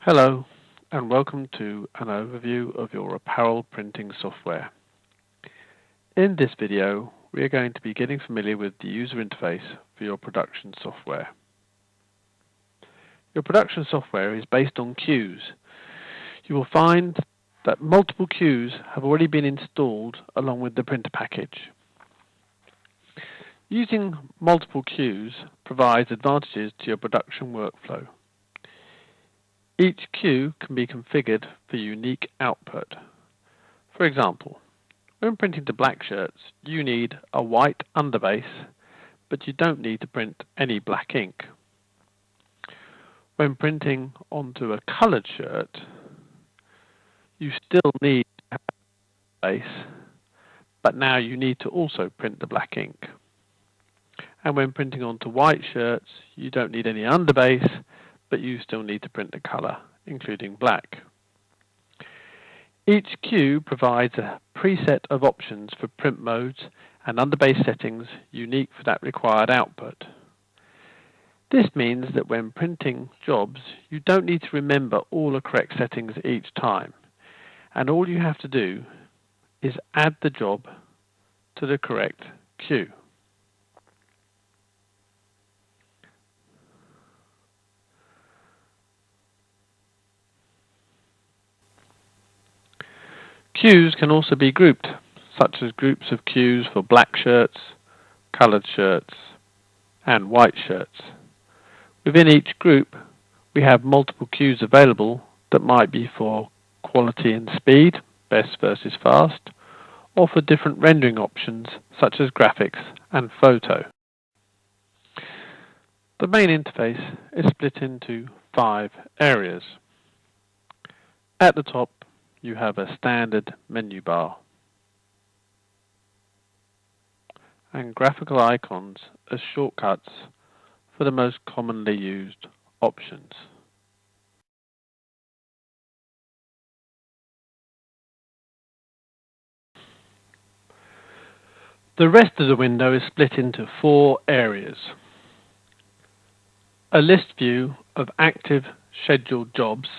Hello, and welcome to an overview of your apparel printing software. In this video, we are going to be getting familiar with the user interface for your production software. Your production software is based on queues. You will find that multiple queues have already been installed along with the printer package. Using multiple queues provides advantages to your production workflow. Each queue can be configured for unique output. For example, when printing to black shirts, you need a white underbase, but you don't need to print any black ink. When printing onto a coloured shirt, you still need a base, but now you need to also print the black ink. And when printing onto white shirts, you don't need any underbase, but you still need to print the colour, including black. Each queue provides a preset of options for print modes and underbase settings unique for that required output. This means that when printing jobs, you don't need to remember all the correct settings each time, and all you have to do is add the job to the correct queue. Queues can also be grouped, such as groups of queues for black shirts, coloured shirts, and white shirts. Within each group, we have multiple queues available that might be for quality and speed, best versus fast, or for different rendering options such as graphics and photo. The main interface is split into 5 areas. At the top, you have a standard menu bar and graphical icons as shortcuts for the most commonly used options. The rest of the window is split into 4 areas. A list view of active scheduled jobs,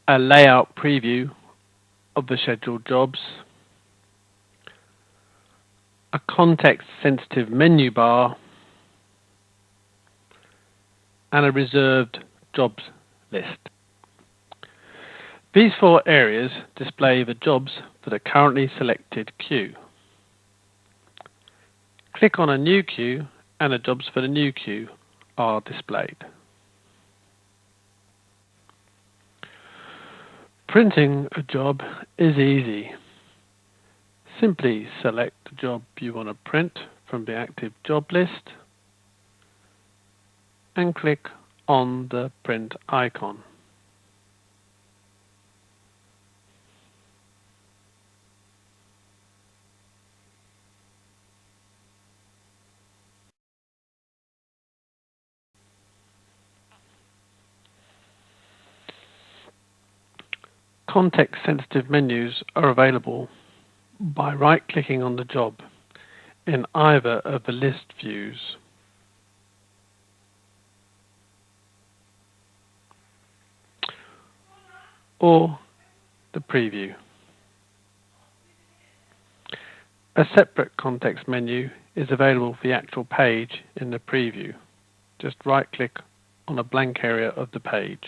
a layout preview of the scheduled jobs, a context-sensitive menu bar, and a reserved jobs list. These 4 areas display the jobs for the currently selected queue. Click on a new queue and the jobs for the new queue are displayed. Printing a job is easy. Simply select the job you want to print from the active job list and click on the print icon. Context-sensitive menus are available by right-clicking on the job in either of the list views. Or the preview. A separate context menu is available for the actual page in the preview. Just right-click on a blank area of the page.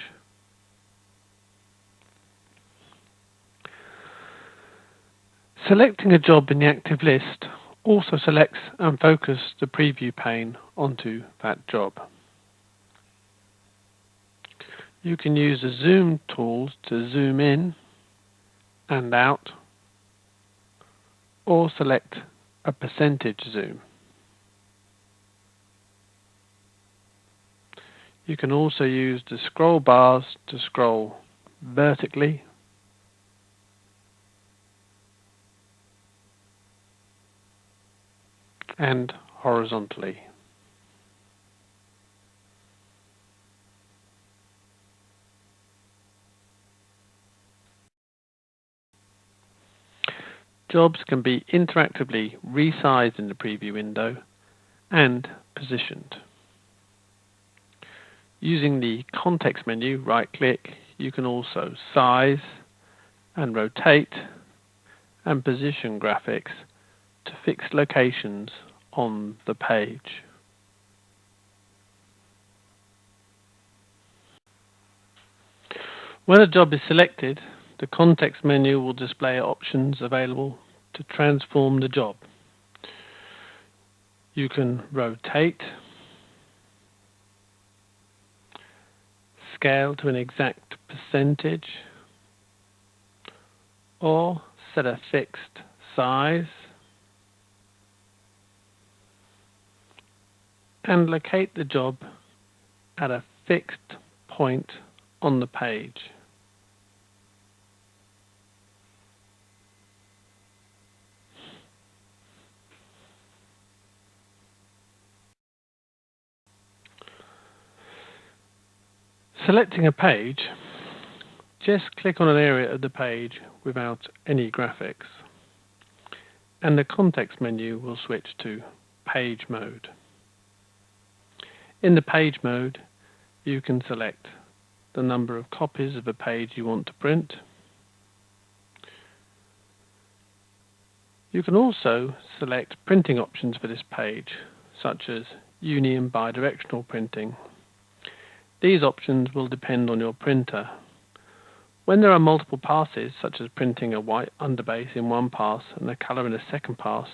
Selecting a job in the active list also selects and focuses the preview pane onto that job. You can use the zoom tools to zoom in and out, or select a percentage zoom. You can also use the scroll bars to scroll vertically and horizontally. Jobs can be interactively resized in the preview window and positioned. Using the context menu, right-click, you can also size and rotate and position graphics to fixed locations on the page. When a job is selected, the context menu will display options available to transform the job. You can rotate, scale to an exact percentage, or set a fixed size, and locate the job at a fixed point on the page. Selecting a page, just click on an area of the page without any graphics, and the context menu will switch to Page Mode. In the Page Mode, you can select the number of copies of a page you want to print. You can also select printing options for this page, such as uni and bidirectional printing. These options will depend on your printer. When there are multiple passes, such as printing a white underbase in one pass and a colour in a second pass,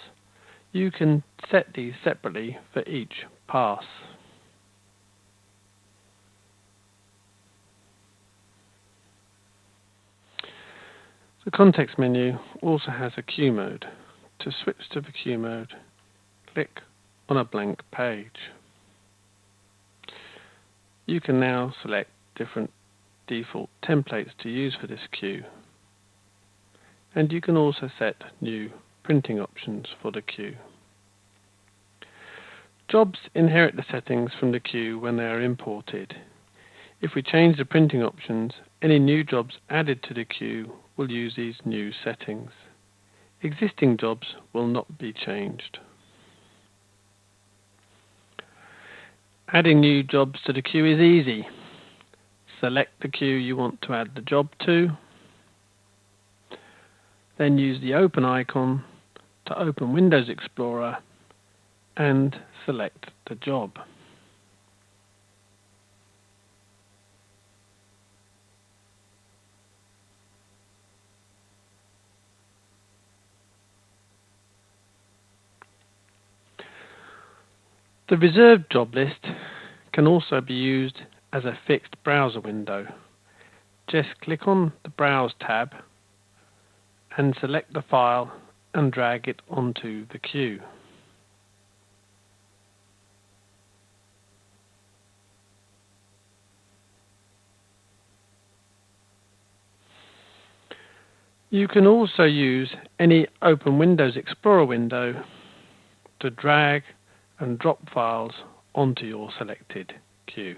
you can set these separately for each pass. The context menu also has a queue mode. To switch to the queue mode, click on a blank page. You can now select different default templates to use for this queue, and you can also set new printing options for the queue. Jobs inherit the settings from the queue when they are imported. If we change the printing options, any new jobs added to the queue will use these new settings. Existing jobs will not be changed. Adding new jobs to the queue is easy. Select the queue you want to add the job to, then use the Open icon to open Windows Explorer and select the job. The reserved job list can also be used as a fixed browser window. Just click on the Browse tab and select the file and drag it onto the queue. You can also use any Open Windows Explorer window to drag and drop files onto your selected queue.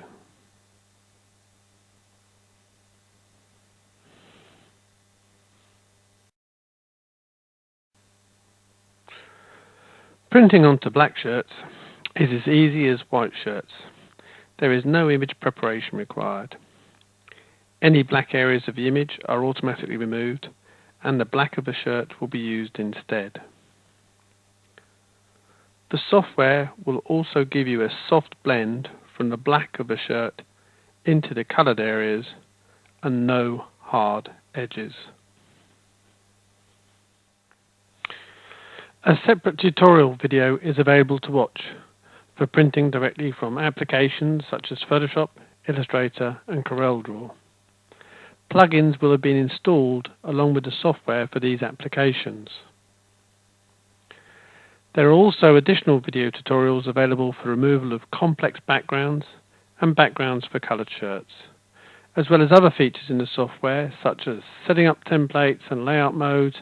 Printing onto black shirts is as easy as white shirts. There is no image preparation required. Any black areas of the image are automatically removed, and the black of the shirt will be used instead. The software will also give you a soft blend from the black of the shirt into the coloured areas and no hard edges. A separate tutorial video is available to watch for printing directly from applications such as Photoshop, Illustrator and CorelDRAW. Plugins will have been installed along with the software for these applications. There are also additional video tutorials available for removal of complex backgrounds and backgrounds for coloured shirts, as well as other features in the software such as setting up templates and layout modes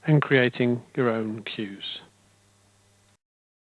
and creating your own queues.